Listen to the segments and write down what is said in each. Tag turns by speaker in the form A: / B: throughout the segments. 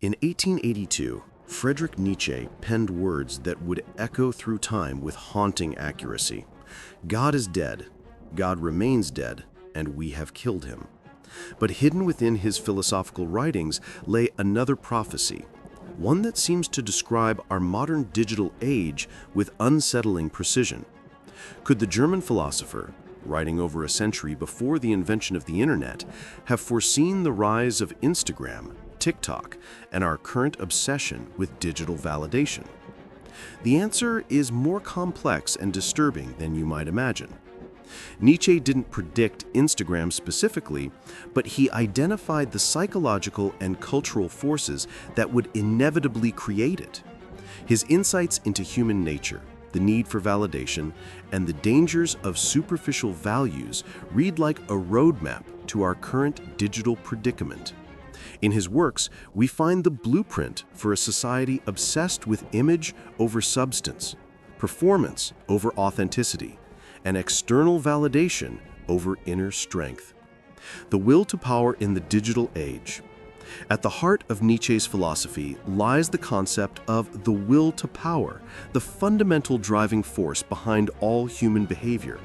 A: In 1882, Friedrich Nietzsche penned words that would echo through time with haunting accuracy. God is dead, God remains dead, and we have killed him. But hidden within his philosophical writings lay another prophecy, one that seems to describe our modern digital age with unsettling precision. Could the German philosopher, writing over a century before the invention of the internet, have foreseen the rise of Instagram, TikTok, and our current obsession with digital validation? The answer is more complex and disturbing than you might imagine. Nietzsche didn't predict Instagram specifically, but he identified the psychological and cultural forces that would inevitably create it. His insights into human nature, the need for validation, and the dangers of superficial values read like a roadmap to our current digital predicament. In his works, we find the blueprint for a society obsessed with image over substance, performance over authenticity, and external validation over inner strength. The will to power in the digital age. At the heart of Nietzsche's philosophy lies the concept of the will to power, the fundamental driving force behind all human behavior.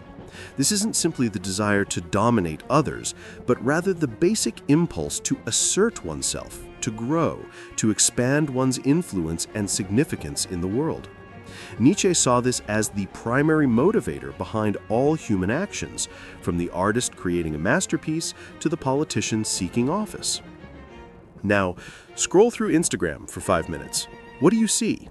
A: This isn't simply the desire to dominate others, but rather the basic impulse to assert oneself, to grow, to expand one's influence and significance in the world. Nietzsche saw this as the primary motivator behind all human actions, from the artist creating a masterpiece to the politician seeking office. Now, scroll through Instagram for 5 minutes. What do you see?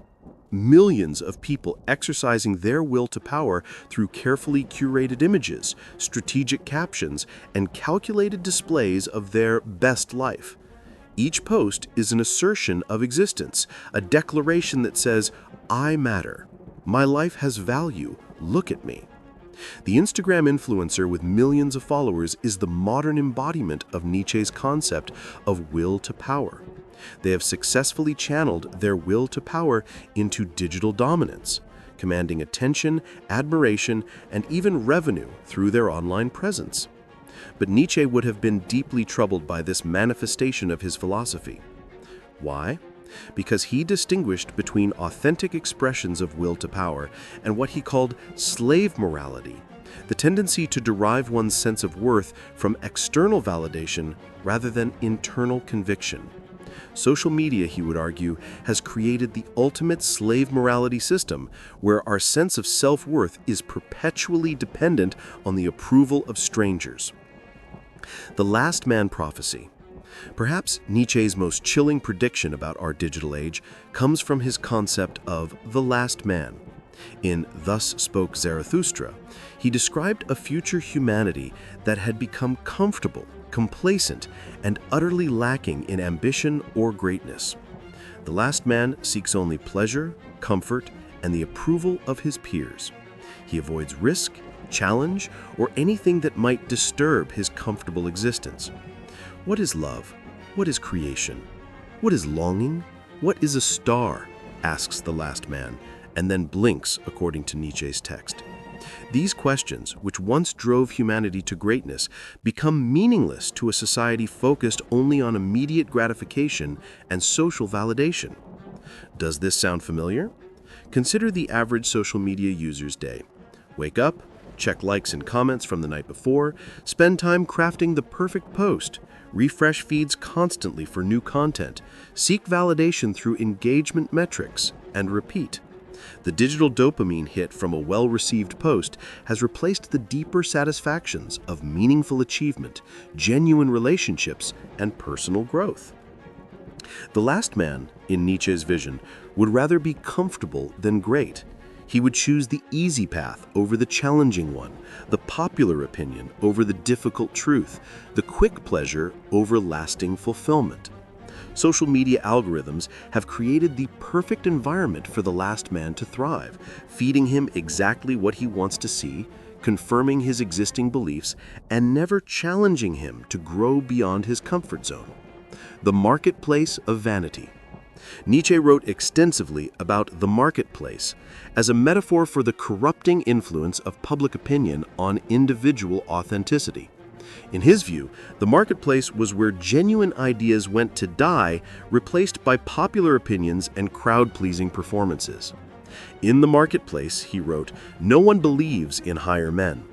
A: Millions of people exercising their will to power through carefully curated images, strategic captions, and calculated displays of their best life. Each post is an assertion of existence, a declaration that says, "I matter. My life has value. Look at me." The Instagram influencer with millions of followers is the modern embodiment of Nietzsche's concept of will to power. They have successfully channeled their will to power into digital dominance, commanding attention, admiration, and even revenue through their online presence. But Nietzsche would have been deeply troubled by this manifestation of his philosophy. Why? Because he distinguished between authentic expressions of will to power and what he called slave morality, the tendency to derive one's sense of worth from external validation rather than internal conviction. Social media, he would argue, has created the ultimate slave morality system where our sense of self-worth is perpetually dependent on the approval of strangers. The last man prophecy. Perhaps Nietzsche's most chilling prediction about our digital age comes from his concept of the last man. In Thus Spoke Zarathustra, he described a future humanity that had become comfortable, complacent, and utterly lacking in ambition or greatness. The last man seeks only pleasure, comfort, and the approval of his peers. He avoids risk, challenge, or anything that might disturb his comfortable existence. What is love? What is creation? What is longing? What is a star? Asks the last man, and then blinks according to Nietzsche's text. These questions, which once drove humanity to greatness, become meaningless to a society focused only on immediate gratification and social validation. Does this sound familiar? Consider the average social media user's day. Wake up, check likes and comments from the night before, spend time crafting the perfect post, refresh feeds constantly for new content, seek validation through engagement metrics, and repeat. The digital dopamine hit from a well-received post has replaced the deeper satisfactions of meaningful achievement, genuine relationships, and personal growth. The last man, in Nietzsche's vision, would rather be comfortable than great. He would choose the easy path over the challenging one, the popular opinion over the difficult truth, the quick pleasure over lasting fulfillment. Social media algorithms have created the perfect environment for the last man to thrive, feeding him exactly what he wants to see, confirming his existing beliefs, and never challenging him to grow beyond his comfort zone. The marketplace of vanity. Nietzsche wrote extensively about the marketplace as a metaphor for the corrupting influence of public opinion on individual authenticity. In his view, the marketplace was where genuine ideas went to die, replaced by popular opinions and crowd-pleasing performances. In the marketplace, he wrote, no one believes in higher men.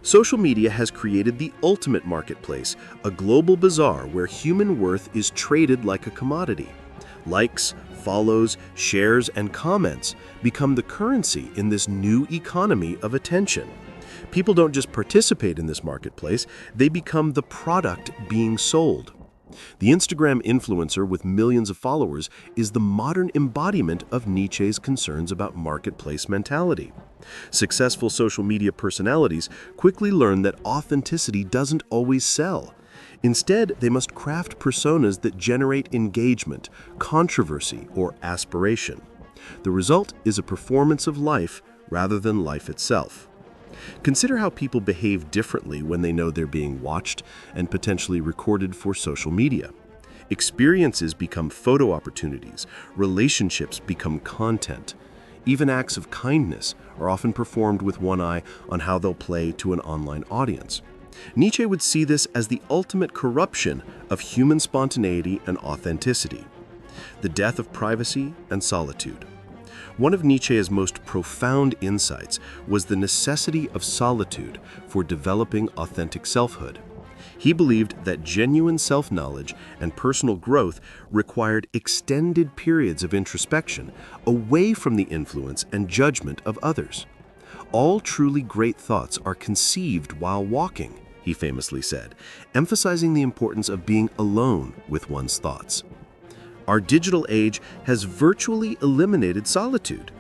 A: Social media has created the ultimate marketplace, a global bazaar where human worth is traded like a commodity. Likes, follows, shares, and comments become the currency in this new economy of attention. People don't just participate in this marketplace, they become the product being sold. The Instagram influencer with millions of followers is the modern embodiment of Nietzsche's concerns about marketplace mentality. Successful social media personalities quickly learn that authenticity doesn't always sell. Instead, they must craft personas that generate engagement, controversy, or aspiration. The result is a performance of life rather than life itself. Consider how people behave differently when they know they're being watched and potentially recorded for social media. Experiences become photo opportunities, relationships become content. Even acts of kindness are often performed with one eye on how they'll play to an online audience. Nietzsche would see this as the ultimate corruption of human spontaneity and authenticity. The death of privacy and solitude. One of Nietzsche's most profound insights was the necessity of solitude for developing authentic selfhood. He believed that genuine self-knowledge and personal growth required extended periods of introspection away from the influence and judgment of others. All truly great thoughts are conceived while walking, he famously said, emphasizing the importance of being alone with one's thoughts. Our digital age has virtually eliminated solitude.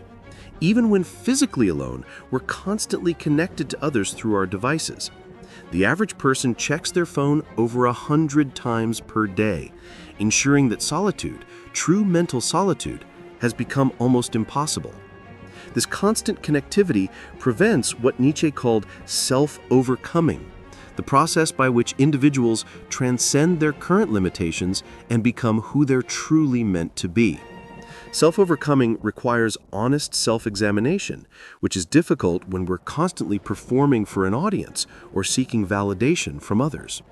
A: Even when physically alone, we're constantly connected to others through our devices. The average person checks their phone over 100 times per day, ensuring that solitude, true mental solitude, has become almost impossible. This constant connectivity prevents what Nietzsche called self-overcoming, the process by which individuals transcend their current limitations and become who they're truly meant to be. Self-overcoming requires honest self-examination, which is difficult when we're constantly performing for an audience or seeking validation from others.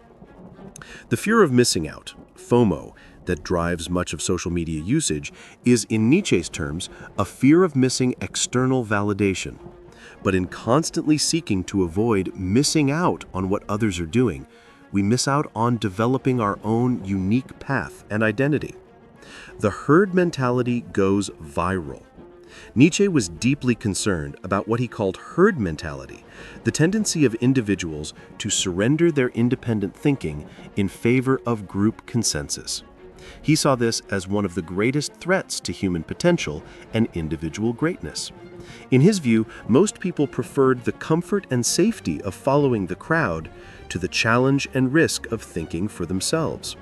A: The fear of missing out, FOMO, that drives much of social media usage is, in Nietzsche's terms, a fear of missing external validation. But in constantly seeking to avoid missing out on what others are doing, we miss out on developing our own unique path and identity. The herd mentality goes viral. Nietzsche was deeply concerned about what he called herd mentality, the tendency of individuals to surrender their independent thinking in favor of group consensus. He saw this as one of the greatest threats to human potential and individual greatness. In his view, most people preferred the comfort and safety of following the crowd to the challenge and risk of thinking for themselves.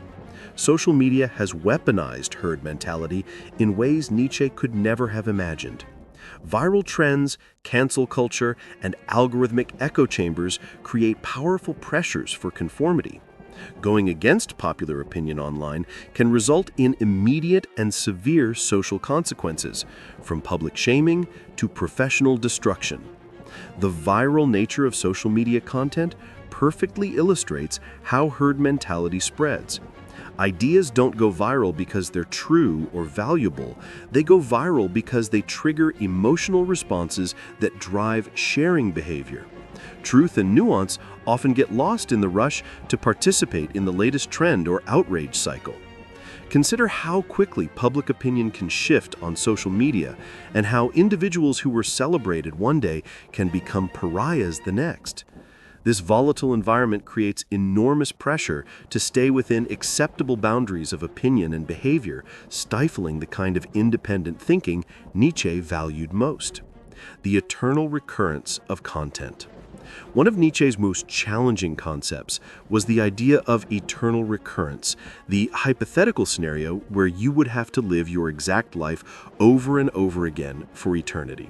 A: Social media has weaponized herd mentality in ways Nietzsche could never have imagined. Viral trends, cancel culture, and algorithmic echo chambers create powerful pressures for conformity. Going against popular opinion online can result in immediate and severe social consequences, from public shaming to professional destruction. The viral nature of social media content perfectly illustrates how herd mentality spreads. Ideas don't go viral because they're true or valuable. They go viral because they trigger emotional responses that drive sharing behavior. Truth and nuance often get lost in the rush to participate in the latest trend or outrage cycle. Consider how quickly public opinion can shift on social media and how individuals who were celebrated one day can become pariahs the next. This volatile environment creates enormous pressure to stay within acceptable boundaries of opinion and behavior, stifling the kind of independent thinking Nietzsche valued most. The eternal recurrence of content. One of Nietzsche's most challenging concepts was the idea of eternal recurrence, the hypothetical scenario where you would have to live your exact life over and over again for eternity.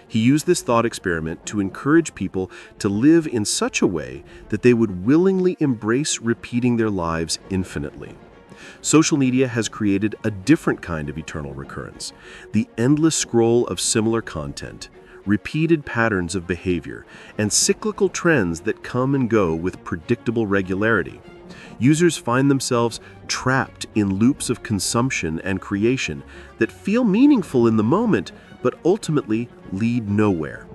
A: He used this thought experiment to encourage people to live in such a way that they would willingly embrace repeating their lives infinitely. Social media has created a different kind of eternal recurrence, the endless scroll of similar content, repeated patterns of behavior, and cyclical trends that come and go with predictable regularity. Users find themselves trapped in loops of consumption and creation that feel meaningful in the moment, but ultimately lead nowhere.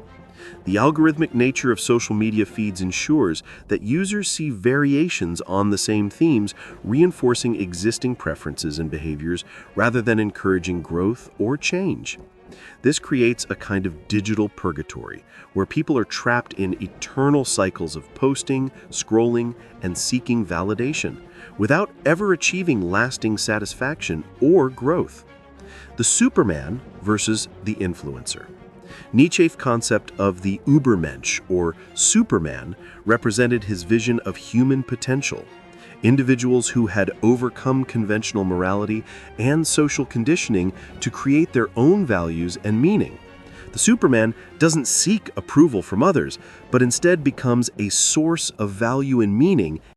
A: The algorithmic nature of social media feeds ensures that users see variations on the same themes, reinforcing existing preferences and behaviors rather than encouraging growth or change. This creates a kind of digital purgatory, where people are trapped in eternal cycles of posting, scrolling, and seeking validation, without ever achieving lasting satisfaction or growth. The Superman versus the influencer. Nietzsche's concept of the Übermensch, or Superman, represented his vision of human potential. Individuals who had overcome conventional morality and social conditioning to create their own values and meaning. The Superman doesn't seek approval from others, but instead becomes a source of value and meaning